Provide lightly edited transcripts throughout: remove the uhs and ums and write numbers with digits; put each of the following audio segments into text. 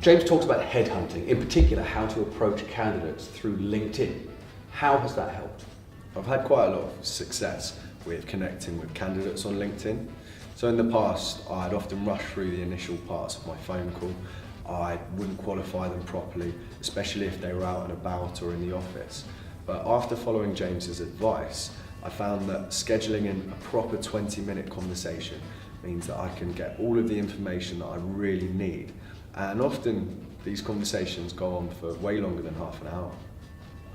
James talks about headhunting, in particular how to approach candidates through LinkedIn. How has that helped? I've had quite a lot of success with connecting with candidates on LinkedIn. So in the past, I'd often rush through the initial parts of my phone call. I wouldn't qualify them properly, especially if they were out and about or in the office. But after following James's advice, I found that scheduling in a proper 20-minute conversation means that I can get all of the information that I really need. And often these conversations go on for way longer than half an hour.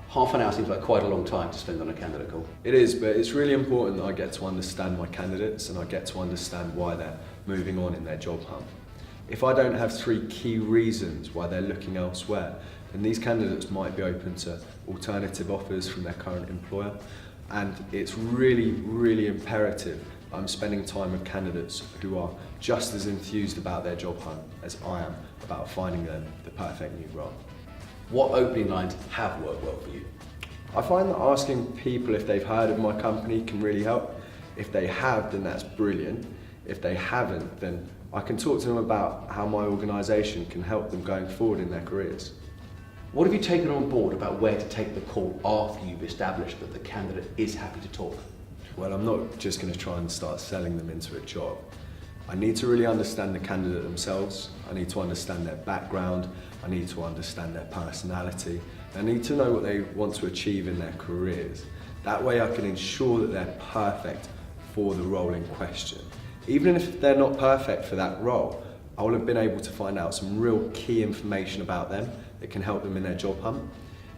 Half an hour seems like quite a long time to spend on a candidate call. It is, but it's really important that I get to understand my candidates and I get to understand why they're moving on in their job hunt. If I don't have 3 key reasons why they're looking elsewhere, then these candidates might be open to alternative offers from their current employer. And it's really, really imperative that I'm spending time with candidates who are just as enthused about their job hunt as I am about finding them the perfect new role. What opening lines have worked well for you? I find that asking people if they've heard of my company can really help. If they have, then that's brilliant. If they haven't, then I can talk to them about how my organisation can help them going forward in their careers. What have you taken on board about where to take the call after you've established that the candidate is happy to talk? Well, I'm not just going to try and start selling them into a job. I need to really understand the candidate themselves. I need to understand their background. I need to understand their personality. I need to know what they want to achieve in their careers. That way I can ensure that they're perfect for the role in question. Even if they're not perfect for that role, I will have been able to find out some real key information about them that can help them in their job hunt.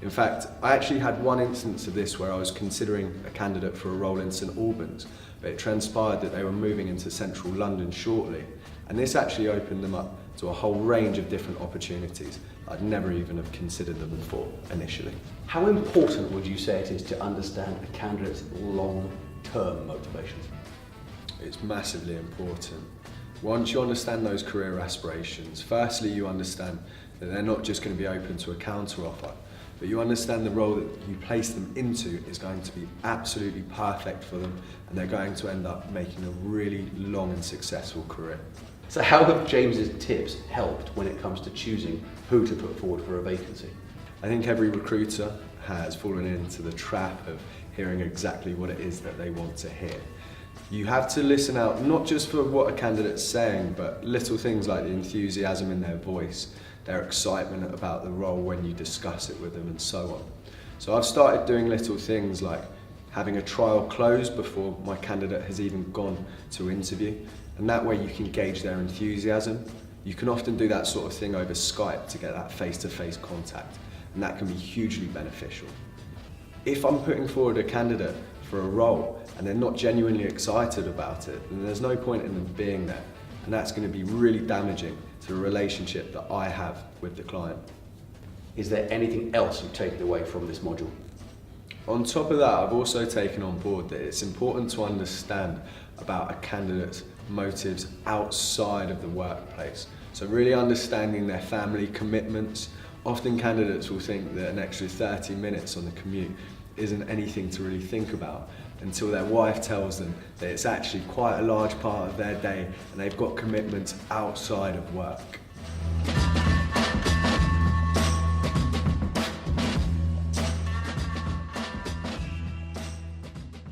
In fact, I actually had one instance of this where I was considering a candidate for a role in St Albans, but it transpired that they were moving into central London shortly. And this actually opened them up to a whole range of different opportunities. I'd never even have considered them before initially. How important would you say it is to understand a candidate's long-term motivations? It's massively important. Once you understand those career aspirations, firstly you understand that they're not just going to be open to a counter offer, but you understand the role that you place them into is going to be absolutely perfect for them and they're going to end up making a really long and successful career. So how have James's tips helped when it comes to choosing who to put forward for a vacancy? I think every recruiter has fallen into the trap of hearing exactly what it is that they want to hear. You have to listen out not just for what a candidate's saying, but little things like the enthusiasm in their voice, their excitement about the role when you discuss it with them and so on. So I've started doing little things like having a trial close before my candidate has even gone to interview, and that way you can gauge their enthusiasm. You can often do that sort of thing over Skype to get that face-to-face contact, and that can be hugely beneficial. If I'm putting forward a candidate for a role and they're not genuinely excited about it, then there's no point in them being there, and that's going to be really damaging to the relationship that I have with the client. Is there anything else you've taken away from this module? On top of that, I've also taken on board that it's important to understand about a candidate's motives outside of the workplace. So really understanding their family commitments. Often candidates will think that an extra 30 minutes on the commute isn't anything to really think about until their wife tells them that it's actually quite a large part of their day and they've got commitments outside of work.